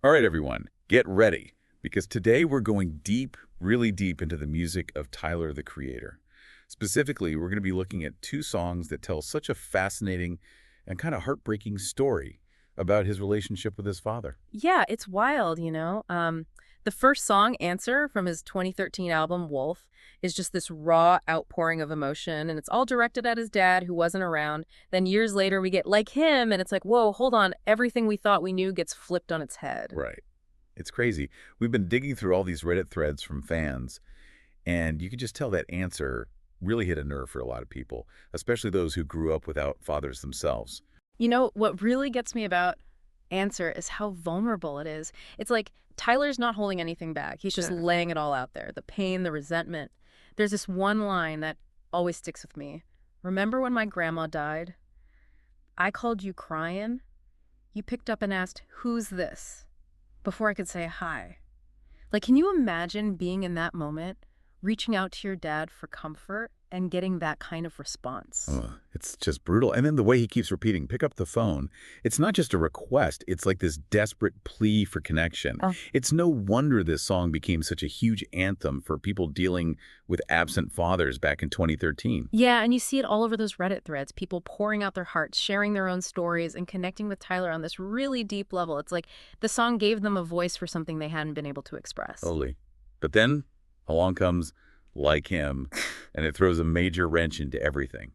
All right, everyone, get ready, because today we're going deep, really deep into the music of Tyler, the Creator. Specifically, we're going to be looking at two songs that tell such a fascinating and kind of heartbreaking story about his relationship with his father. Yeah, it's wild. The first song, Answer, from his 2013 album, Wolf, is just this raw outpouring of emotion, and it's all directed at his dad, who wasn't around. Then years later, we get Like Him, and it's like, whoa, hold on, everything we thought we knew gets flipped on its head. Right. It's crazy. We've been digging through all these Reddit threads from fans, and you can just tell that Answer really hit a nerve for a lot of people, especially those who grew up without fathers themselves. What really gets me about Answer is how vulnerable it is. It's like Tyler's not holding anything back. He's just laying it all out there, the pain, the resentment. There's this one line that always sticks with me. Remember when my grandma died? I called you crying. You picked up and asked, "Who's this?" before I could say hi. Like, can you imagine being in that moment, reaching out to your dad for comfort and getting that kind of response? Ugh, it's just brutal. And then the way he keeps repeating, pick up the phone. It's not just a request. It's like this desperate plea for connection. Oh. It's no wonder this song became such a huge anthem for people dealing with absent fathers back in 2013. Yeah, and you see it all over those Reddit threads, people pouring out their hearts, sharing their own stories, and connecting with Tyler on this really deep level. It's like the song gave them a voice for something they hadn't been able to express. Totally. But then along comes Like Him, and it throws a major wrench into everything.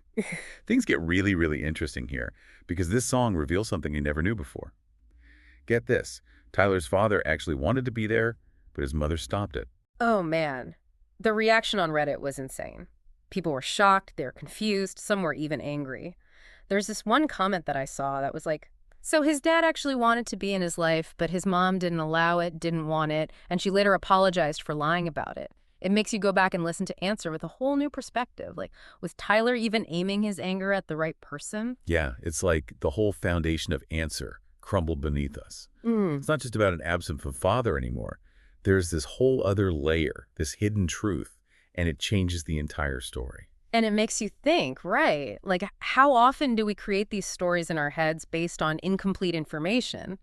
Things get really, really interesting here because this song reveals something he never knew before. Get this. Tyler's father actually wanted to be there, but his mother stopped it. Oh man, the reaction on Reddit was insane. People were shocked, they were confused, some were even angry. There's this one comment that I saw that was like, so his dad actually wanted to be in his life, but his mom didn't allow it, didn't want it, and she later apologized for lying about it. It makes you go back and listen to Answer with a whole new perspective. Like, was Tyler even aiming his anger at the right person? Yeah, it's like the whole foundation of Answer crumbled beneath us. Mm. It's not just about an absent father anymore. There's this whole other layer, this hidden truth, and it changes the entire story. And it makes you think, right? Like, how often do we create these stories in our heads based on incomplete information?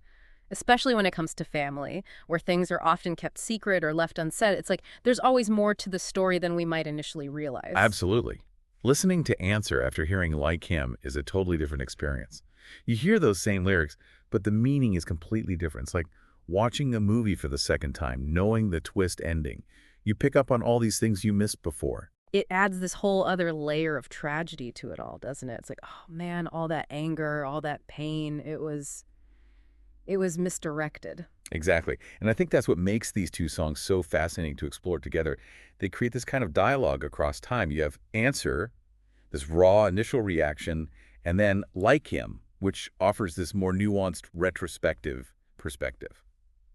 Especially when it comes to family, where things are often kept secret or left unsaid. It's like there's always more to the story than we might initially realize. Absolutely. Listening to Answer after hearing Like Him is a totally different experience. You hear those same lyrics, but the meaning is completely different. It's like watching a movie for the second time, knowing the twist ending. You pick up on all these things you missed before. It adds this whole other layer of tragedy to it all, doesn't it? It's like, oh man, all that anger, all that pain, it was misdirected. Exactly. And I think that's what makes these two songs so fascinating to explore together. They create this kind of dialogue across time. You have Answer, this raw initial reaction, and then Like Him, which offers this more nuanced retrospective perspective.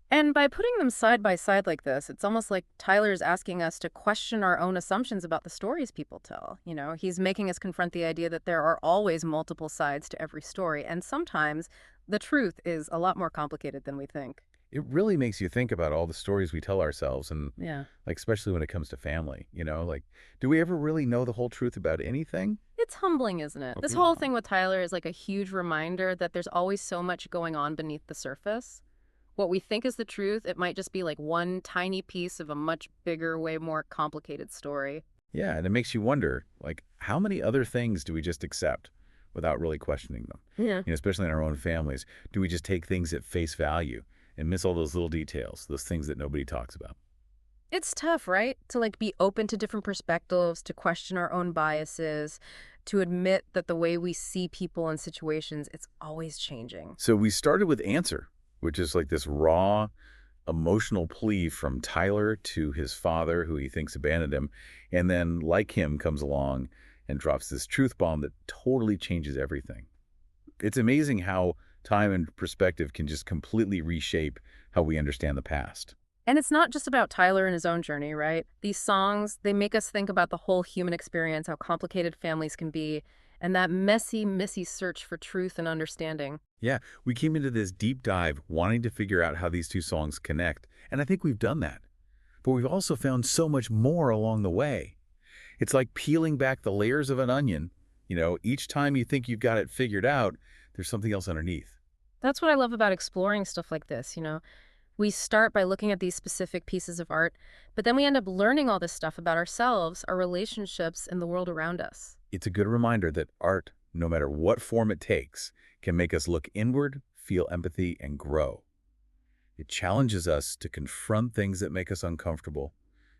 And by putting them side by side like this, it's almost like Tyler's asking us to question our own assumptions about the stories people tell. He's making us confront the idea that there are always multiple sides to every story, and sometimes the truth is a lot more complicated than we think. It really makes you think about all the stories we tell ourselves and Yeah. like especially when it comes to family, like do we ever really know the whole truth about anything? It's humbling, isn't it? This whole thing with Tyler is like a huge reminder that there's always so much going on beneath the surface. What we think is the truth, it might just be like one tiny piece of a much bigger, way more complicated story. Yeah, and it makes you wonder, like, how many other things do we just accept without really questioning them? Yeah. Especially in our own families. Do we just take things at face value and miss all those little details, those things that nobody talks about? It's tough, right? To like be open to different perspectives, to question our own biases, to admit that the way we see people and situations, it's always changing. So we started with Answer, which is like this raw, emotional plea from Tyler to his father, who he thinks abandoned him. And then Like Him comes along and drops this truth bomb that totally changes everything. It's amazing how time and perspective can just completely reshape how we understand the past. And it's not just about Tyler and his own journey, right? These songs, they make us think about the whole human experience, how complicated families can be, and that messy, messy search for truth and understanding. Yeah, we came into this deep dive wanting to figure out how these two songs connect, and I think we've done that. But we've also found so much more along the way. It's like peeling back the layers of an onion. Each time you think you've got it figured out, there's something else underneath. That's what I love about exploring stuff like this. We start by looking at these specific pieces of art, but then we end up learning all this stuff about ourselves, our relationships, and the world around us. It's a good reminder that art, no matter what form it takes, can make us look inward, feel empathy, and grow. It challenges us to confront things that make us uncomfortable,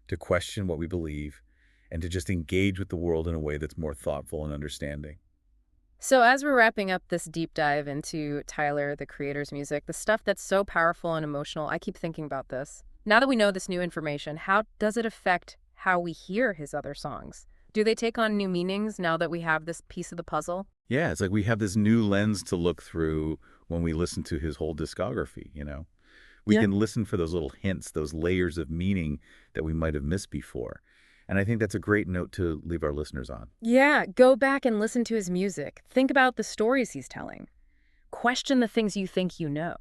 to question what we believe, and to just engage with the world in a way that's more thoughtful and understanding. So, as we're wrapping up this deep dive into Tyler, the creator's music, the stuff that's so powerful and emotional, I keep thinking about this. Now that we know this new information, how does it affect how we hear his other songs? Do they take on new meanings now that we have this piece of the puzzle? Yeah, it's like we have this new lens to look through when we listen to his whole discography. We Yeah. can listen for those little hints, those layers of meaning that we might have missed before. And I think that's a great note to leave our listeners on. Yeah, go back and listen to his music. Think about the stories he's telling. Question the things you think you know.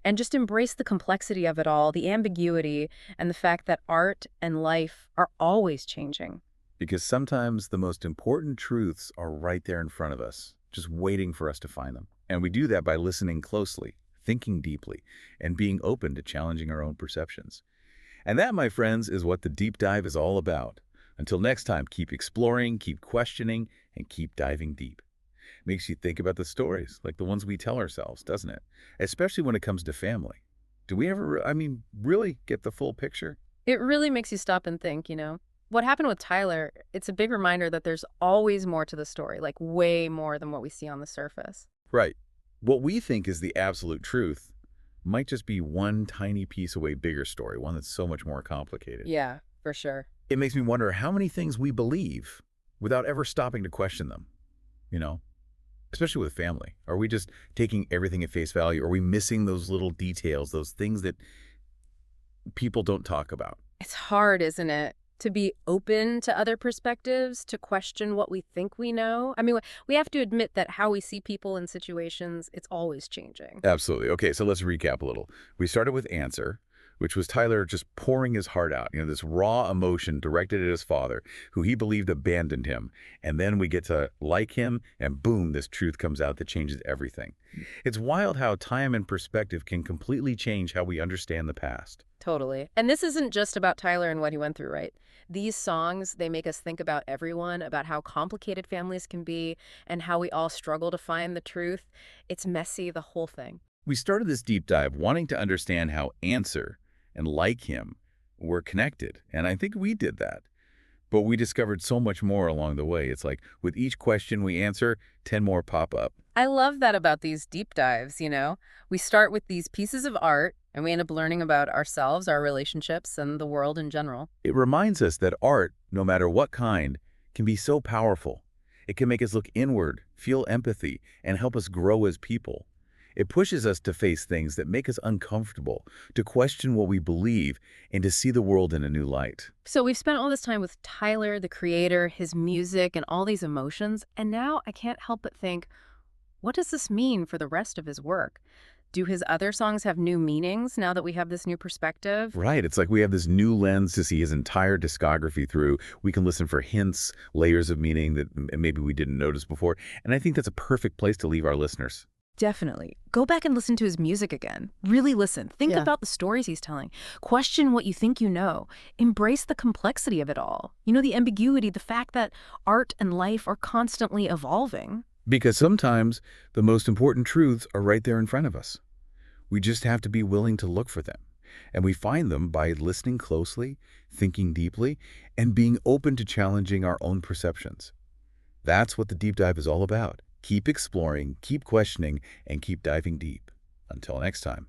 And just embrace the complexity of it all, the ambiguity, and the fact that art and life are always changing. Because sometimes the most important truths are right there in front of us, just waiting for us to find them. And we do that by listening closely, thinking deeply, and being open to challenging our own perceptions. And that, my friends, is what the deep dive is all about. Until next time, keep exploring, keep questioning, and keep diving deep. Makes you think about the stories, like the ones we tell ourselves, doesn't it? Especially when it comes to family. Do we ever, really get the full picture? It really makes you stop and think, What happened with Tyler, it's a big reminder that there's always more to the story, like way more than what we see on the surface. Right. What we think is the absolute truth might just be one tiny piece of a bigger story, one that's so much more complicated. Yeah, for sure. It makes me wonder how many things we believe without ever stopping to question them, you know? Especially with family. Are we just taking everything at face value? Are we missing those little details, those things that people don't talk about? It's hard, isn't it? To be open to other perspectives, to question what we think we know. I mean, we have to admit that how we see people in situations, it's always changing. Absolutely. Okay, so let's recap a little. We started with Answer, which was Tyler just pouring his heart out, this raw emotion directed at his father, who he believed abandoned him. And then we get to Like Him, and boom, this truth comes out that changes everything. It's wild how time and perspective can completely change how we understand the past. Totally. And this isn't just about Tyler and what he went through, right? These songs, they make us think about everyone, about how complicated families can be, and how we all struggle to find the truth. It's messy, the whole thing. We started this deep dive wanting to understand how Answer and Like Him were connected, and I think we did that. But we discovered so much more along the way. It's like with each question we answer, 10 more pop up. I love that about these deep dives. We start with these pieces of art, and we end up learning about ourselves, our relationships, and the world in general. It reminds us that art, no matter what kind, can be so powerful. It can make us look inward, feel empathy, and help us grow as people. It pushes us to face things that make us uncomfortable, to question what we believe, and to see the world in a new light. So we've spent all this time with Tyler, the creator, his music, and all these emotions, and now I can't help but think, what does this mean for the rest of his work? Do his other songs have new meanings now that we have this new perspective? Right. It's like we have this new lens to see his entire discography through. We can listen for hints, layers of meaning that maybe we didn't notice before. And I think that's a perfect place to leave our listeners. Definitely. Go back and listen to his music again. Really listen. Think Yeah. about the stories he's telling. Question what you think you know. Embrace the complexity of it all. The ambiguity, the fact that art and life are constantly evolving. Because sometimes the most important truths are right there in front of us. We just have to be willing to look for them. And we find them by listening closely, thinking deeply, and being open to challenging our own perceptions. That's what the deep dive is all about. Keep exploring, keep questioning, and keep diving deep. Until next time.